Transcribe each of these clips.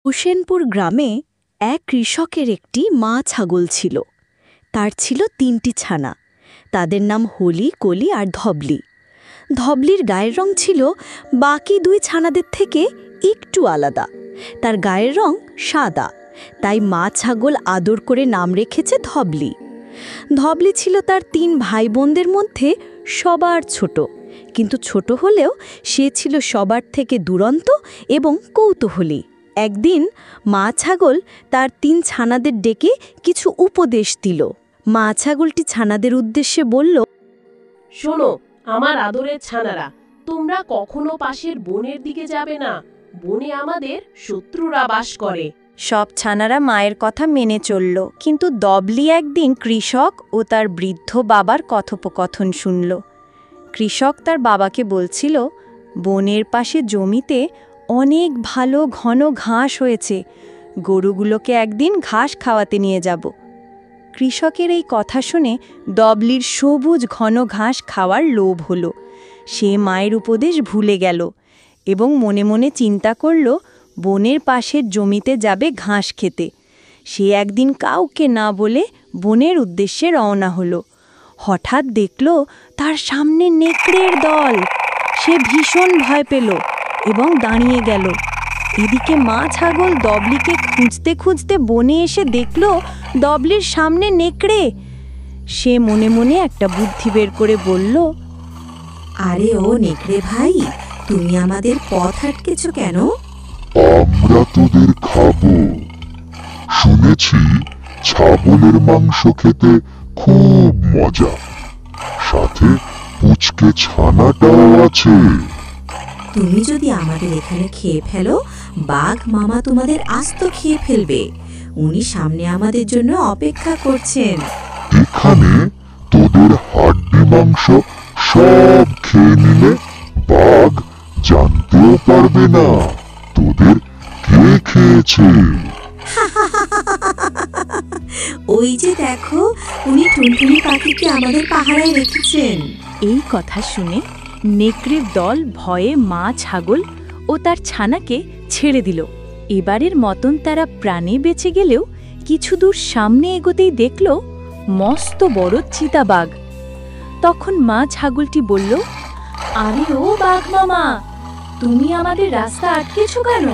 হুসেনপুর গ্রামে এক কৃষকের একটি মা ছাগল ছিল। তার ছিল ৩টি ছানা। তাদের নাম হলি, কলি আর ধবলি। ধবলির গায়ের রং ছিল বাকি ২ ছানাদের থেকে একটু আলাদা। তার গায়ের রং সাদা, তাই মা ছাগল আদর করে নাম রেখেছে ধবলি। ধবলি ছিল তার ৩ ভাই বোনদের মধ্যে সবার ছোট, কিন্তু ছোট হলেও সে ছিল সবার থেকে দুরন্ত এবং কৌতূহলী। একদিন মা ছাগল তার ৩ ছানাদের ডেকে কিছু উপদেশ দিল। মা ছাগলটি ছানাদের উদ্দেশ্যে বলল, শোনো আমার আদরের ছানারা, তোমরা কখনো পাশের বনের দিকে যাবে না। বনে আমাদের শত্রুরা বাস করে। সব ছানারা মায়ের কথা মেনে চলল, কিন্তু ধবলি একদিন কৃষক ও তার বৃদ্ধ বাবার কথোপকথন শুনল। কৃষক তার বাবাকে বলছিল, বনের পাশে জমিতে অনেক ভালো ঘন ঘাস হয়েছে, গরুগুলোকে একদিন ঘাস খাওয়াতে নিয়ে যাব। কৃষকের এই কথা শুনে ধবলির সবুজ ঘন ঘাস খাওয়ার লোভ হলো। সে মায়ের উপদেশ ভুলে গেল এবং মনে মনে চিন্তা করল বনের পাশের জমিতে যাবে ঘাস খেতে। সে একদিন কাউকে না বলে বনের উদ্দেশ্যে রওনা হলো। হঠাৎ দেখল তার সামনে নেকড়ের দল। সে ভীষণ ভয় পেল এবং দাঁড়িয়ে গেল। এদিকে মা ছাগল ধবলিকে খুঁজতে খুঁজতে বনে এসে দেখল ধবলির সামনে নেকড়ে। সে মনে মনে একটা বুদ্ধি বের করে বলল, আরে ও নেকড়ে ভাই, তুমি আমাদের পথ আটকেছ কেন? আমরা তোদের খাবো। শুনেছি ছাগলের মাংস খেতে খুব মজা, সাথে পুচকে ছানাটাও আছে। তুমি যদি আমাদের এখানে খেয়ে ফেলো, বাঘ মামা তোমাদের আস্ত খেয়ে ফেলবে। উনি সামনে আমাদের জন্য অপেক্ষা করছেন। এখানে তোদের হাড্ডি মাংস সব খেয়ে নিলে বাঘ জানতেও পারবে না তোদের কে খেয়েছে। ওই যে দেখো, উনি টুনটুনি পাখিকে আমাদের পাহারায় রেখেছেন। এই কথা শুনে নেকড়ের দল ভয়ে মা ছাগল ও তার ছানাকে ছেড়ে দিল। এবারের মতন তারা প্রাণে বেঁচে গেলেও কিছু দূর সামনে এগোতেই দেখল মস্ত বড় চিতাবাঘ। তখন মা ছাগলটি বলল, আরে ও বাঘ মামা, তুমি আমাদের রাস্তা আটকেছ কেন?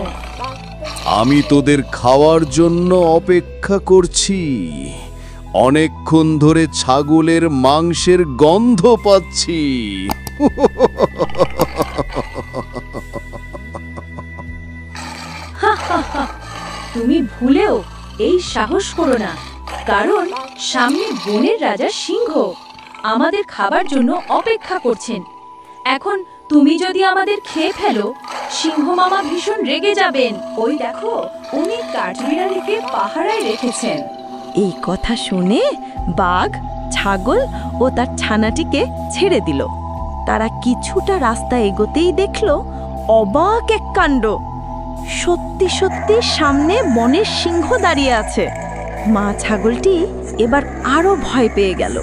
আমি তোদের খাওয়ার জন্য অপেক্ষা করছি। অনেকক্ষণ ধরে ছাগলের মাংসের গন্ধ পাচ্ছি। তুমি ভুলেও এই সাহস করো না, কারণ সামনে বনের রাজা সিংহ আমাদের খাবার জন্য অপেক্ষা করছেন। এখন তুমি যদি আমাদের খেয়ে ফেলো, সিংহ মামা ভীষণ রেগে যাবেন। ওই দেখো, উনি কাঠবিড়ালিকে পাহারায় রেখেছেন। এই কথা শুনে বাঘ ছাগল ও তার ছানাটিকে ছেড়ে দিল। তারা কিছুটা রাস্তা এগোতেই দেখল অবাক এক কাণ্ড। সত্যি সত্যি সামনে বনের সিংহ দাঁড়িয়ে আছে। মা ছাগলটি এবার আরো ভয় পেয়ে গেল,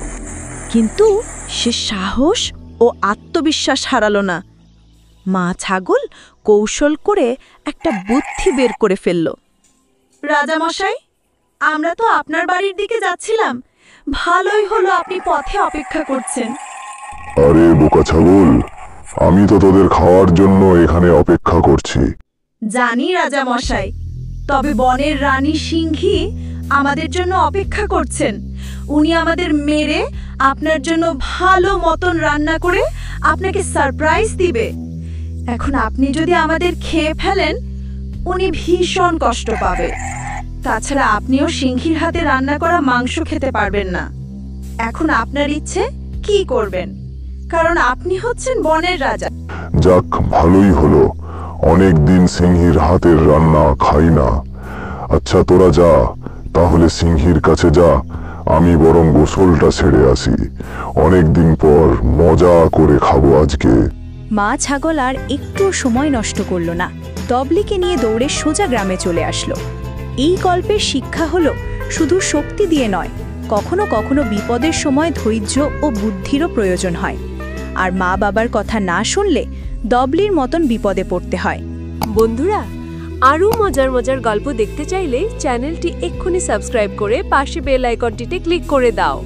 কিন্তু সে সাহস ও আত্মবিশ্বাস হারালো না। মা ছাগল কৌশল করে একটা বুদ্ধি বের করে ফেলল। রাজামশাই, আমরা তো আপনার বাড়ির দিকে যাচ্ছিলাম। ভালোই হলো আপনি পথে অপেক্ষা করছেন। আরে বোকা ছাগল, আমি তো তোদের খাওয়ার জন্য এখানে অপেক্ষা করছি। জানি রাজামশাই, তবে বনের রানী সিংহী আমাদের জন্য অপেক্ষা করছেন। উনি আমাদের মেরে আপনার জন্য ভালো মতন রান্না করে আপনাকে সারপ্রাইজ দিবে। এখন আপনি যদি আমাদের খেয়ে ফেলেন, উনি ভীষণ কষ্ট পাবে। তাছাড়া আপনিও সিংহীর হাতে রান্না করা মাংস খেতে পারবেন না। এখন আপনার ইচ্ছে কি করবেন, কারণ আপনি হচ্ছেন বনের রাজা। যাক, ভালোই হলো, অনেক দিন সিংহীর হাতের রান্না খাই না। আচ্ছা তোরা যা, তাহলে সিংহীর কাছে যা, আমি বরং গোসলটা ছেড়ে আসি। অনেক দিন পর মজা করে খাবো আজকে। মা ছাগল আর একটু সময় নষ্ট করল না, ধবলিকে নিয়ে দৌড়ে সোজা গ্রামে চলে আসলো। এই গল্পের শিক্ষা হলো, শুধু শক্তি দিয়ে নয়, কখনো কখনো বিপদের সময় ধৈর্য ও বুদ্ধিরও প্রয়োজন হয়। আর মা বাবার কথা না শুনলে ধবলির মতন বিপদে পড়তে হয়। বন্ধুরা, আরও মজার মজার গল্প দেখতে চাইলে চ্যানেলটি এক্ষুনি সাবস্ক্রাইব করে পাশে বেল আইকনটিতে ক্লিক করে দাও।